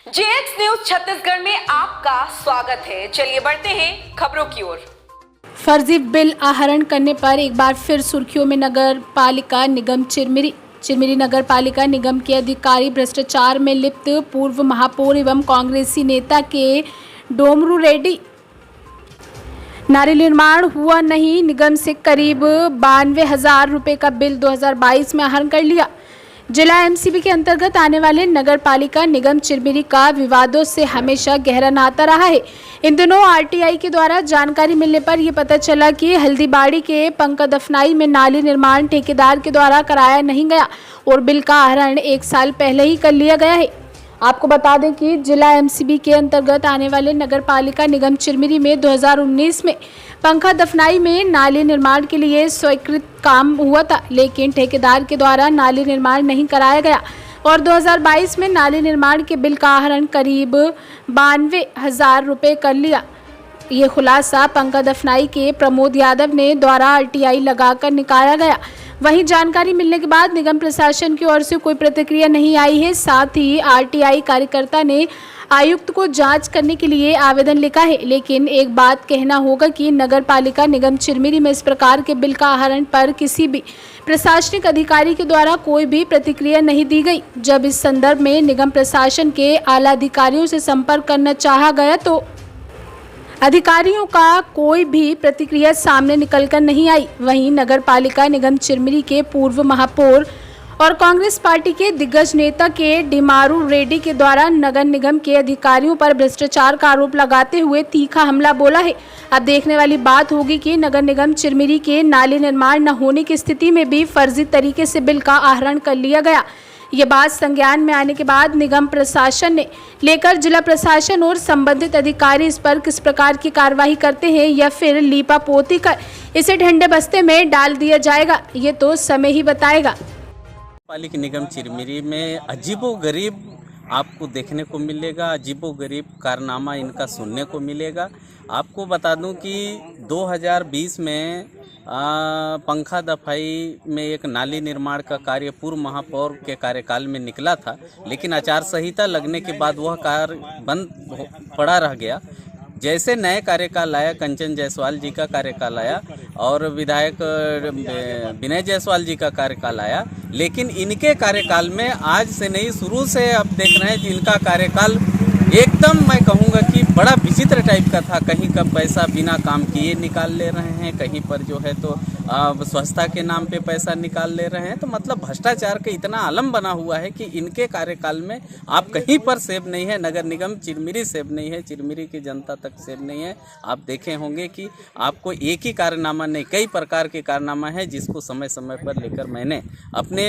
JX news Chhattisgarh में आपका स्वागत है। चलिए बढ़ते हैं खबरों की ओर। फर्जी बिल आहरण करने पर एक बार फिर सुर्खियों में नगर पालिका निगम चिरमिरी नगर पालिका निगम के अधिकारी भ्रष्टाचार में लिप्त पूर्व महापौर एवं कांग्रेसी नेता के डोमरू रेड्डी। नाली निर्माण हुआ नहीं, निगम से करीब 92,000 रुपये का बिल 2022 में आहरण कर लिया। जिला एमसीबी के अंतर्गत आने वाले नगर पालिका निगम चिरमिरी का विवादों से हमेशा गहरा नाता रहा है। इन दिनों आरटीआई के द्वारा जानकारी मिलने पर यह पता चला कि हल्दीबाड़ी के पंकदफनाई में नाली निर्माण ठेकेदार के द्वारा कराया नहीं गया और बिल का आहरण 1 साल पहले ही कर लिया गया है। आपको बता दें कि जिला एमसीबी के अंतर्गत आने वाले नगर पालिका निगम चिरमिरी में 2019 में पंखा दफनाई में नाली निर्माण के लिए स्वीकृत काम हुआ था, लेकिन ठेकेदार के द्वारा नाली निर्माण नहीं कराया गया और 2022 में नाली निर्माण के बिल का आहरण करीब 92,000 रुपये कर लिया। ये खुलासा पंखा दफनाई के प्रमोद यादव ने द्वारा आरटीआई लगाकर निकाला गया। वहीं जानकारी मिलने के बाद निगम प्रशासन की ओर से कोई प्रतिक्रिया नहीं आई है। साथ ही आरटीआई कार्यकर्ता ने आयुक्त को जांच करने के लिए आवेदन लिखा है, लेकिन एक बात कहना होगा कि नगर पालिका निगम चिरमिरी में इस प्रकार के बिल का आहरण पर किसी भी प्रशासनिक अधिकारी के द्वारा कोई भी प्रतिक्रिया नहीं दी गई। जब इस संदर्भ में निगम प्रशासन के आला अधिकारियों से संपर्क करना चाहा गया तो अधिकारियों का कोई भी प्रतिक्रिया सामने निकलकर नहीं आई। वहीं नगर पालिका निगम चिरमिरी के पूर्व महापौर और कांग्रेस पार्टी के दिग्गज नेता के डोमरू रेड्डी के द्वारा नगर निगम के अधिकारियों पर भ्रष्टाचार का आरोप लगाते हुए तीखा हमला बोला है। अब देखने वाली बात होगी कि नगर निगम चिरमिरी के नाली निर्माण न होने की स्थिति में भी फर्जी तरीके से बिल का आहरण कर लिया गया। ये बात संज्ञान में आने के बाद निगम प्रशासन ने लेकर जिला प्रशासन और संबंधित अधिकारी इस पर किस प्रकार की कार्रवाई करते हैं या फिर लीपापोती कर इसे ठंडे बस्ते में डाल दिया जाएगा, ये तो समय ही बताएगा। पालिका निगम चिरमिरी में अजीबोगरीब आपको देखने को मिलेगा, अजीबोगरीब कारनामा इनका सुनने को मिलेगा। आपको बता दूं कि 2020 में पंखा दफाई में एक नाली निर्माण का कार्य पूर्व महापौर के कार्यकाल में निकला था, लेकिन आचार संहिता लगने के बाद वह कार्य बंद पड़ा रह गया। जैसे नए कार्यकाल आया, कंचन जायसवाल जी का कार्यकाल आया और विधायक विनय जायसवाल जी का कार्यकाल आया, लेकिन इनके कार्यकाल में आज से नहीं, शुरू से अब देख रहे हैं कि इनका कार्यकाल एकदम मैं कहूँगा कि बड़ा विचित्र टाइप का था। कहीं का पैसा बिना काम किए निकाल ले रहे हैं, कहीं पर जो है तो स्वच्छता के नाम पे पैसा निकाल ले रहे हैं। तो मतलब भ्रष्टाचार का इतना आलम बना हुआ है कि इनके कार्यकाल में आप कहीं पर सेफ नहीं है। नगर निगम चिरमिरी सेफ नहीं है, चिरमिरी की जनता तक सेफ नहीं है। आप देखे होंगे कि आपको एक ही कारनामा नहीं, कई प्रकार के कारनामा है जिसको समय समय पर लेकर मैंने अपने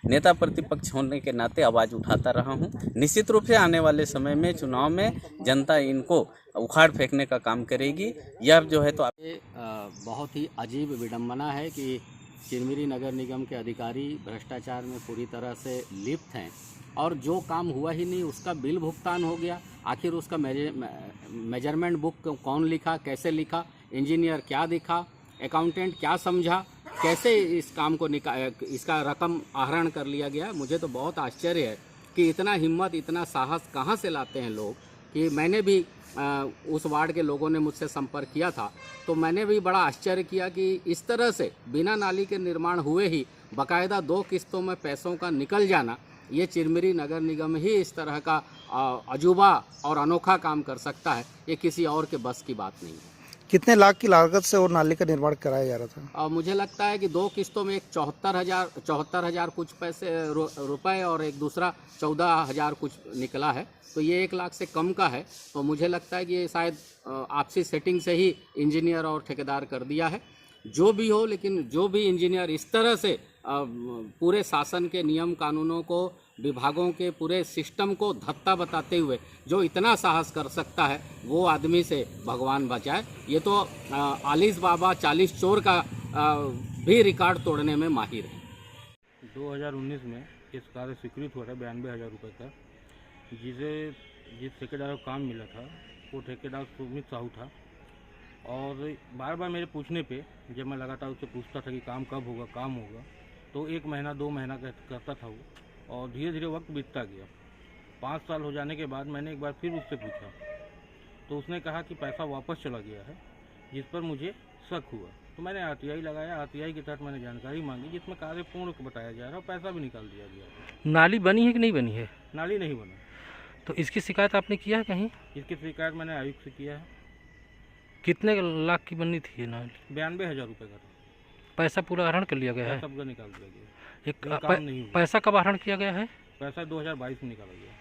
नेता प्रतिपक्ष होने के नाते आवाज़ उठाता रहा हूँ। निश्चित रूप से आने वाले समय में चुनाव में जनता इनको उखाड़ फेंकने का काम करेगी। यह जो है तो बहुत ही अजीब विडंबना है कि चिरमिरी नगर निगम के अधिकारी भ्रष्टाचार में पूरी तरह से लिप्त हैं और जो काम हुआ ही नहीं उसका बिल भुगतान हो गया। आखिर उसका मेजरमेंट बुक कौन लिखा, कैसे लिखा, इंजीनियर क्या दिखा, अकाउंटेंट क्या समझा, कैसे इस काम को इसका रकम आहरण कर लिया गया। मुझे तो बहुत आश्चर्य है कि इतना हिम्मत, इतना साहस कहाँ से लाते हैं लोग। कि मैंने भी उस वार्ड के लोगों ने मुझसे संपर्क किया था तो मैंने भी बड़ा आश्चर्य किया कि इस तरह से बिना नाली के निर्माण हुए ही बाकायदा 2 किस्तों में पैसों का निकल जाना, ये चिरमिरी नगर निगम ही इस तरह का अजूबा और अनोखा काम कर सकता है। ये किसी और के बस की बात नहीं है। कितने लाख की लागत से और नाली का निर्माण कराया जा रहा था? मुझे लगता है कि 2 किस्तों में एक 74,000 कुछ पैसे रुपए और एक दूसरा 14,000 कुछ निकला है। तो ये 1 लाख से कम का है। तो मुझे लगता है कि ये शायद आपसी सेटिंग से ही इंजीनियर और ठेकेदार कर दिया है। जो भी हो, लेकिन जो भी इंजीनियर इस तरह से पूरे शासन के नियम कानूनों को, विभागों के पूरे सिस्टम को धत्ता बताते हुए जो इतना साहस कर सकता है, वो आदमी से भगवान बचाए। ये तो आलिस बाबा 40 चोर का भी रिकॉर्ड तोड़ने में माहिर है। 2019 में इस कार्य स्वीकृत हुआ था 92,000 रुपये का, जिस ठेकेदार को काम मिला था वो ठेकेदार सुमित साहू था। और बार बार मेरे पूछने पे जब मैं लगातार उससे पूछता था कि काम कब होगा, काम होगा, तो 1 महीना 2 महीना करता था वो, और धीरे धीरे वक्त बीतता गया। 5 साल हो जाने के बाद मैंने एक बार फिर उससे पूछा, तो उसने कहा कि पैसा वापस चला गया है, जिस पर मुझे शक हुआ। तो मैंने आरटीआई लगाया, आरटीआई के तहत मैंने जानकारी मांगी, जिसमें कार्य पूर्ण बताया जा रहा है और पैसा भी निकाल दिया गया। नाली बनी है कि नहीं बनी है? नाली नहीं बना। तो इसकी शिकायत आपने किया है कहीं? इसकी शिकायत मैंने आयुक्त से किया है। कितने लाख की बनी थी ये नाली? 92,000 रुपये का था। पैसा पूरा आहरण कर लिया गया है? सबका निकाल दिया गया। एक काम नहीं हुआ। पैसा कब आहरण किया गया है? पैसा 2022 में निकाला गया।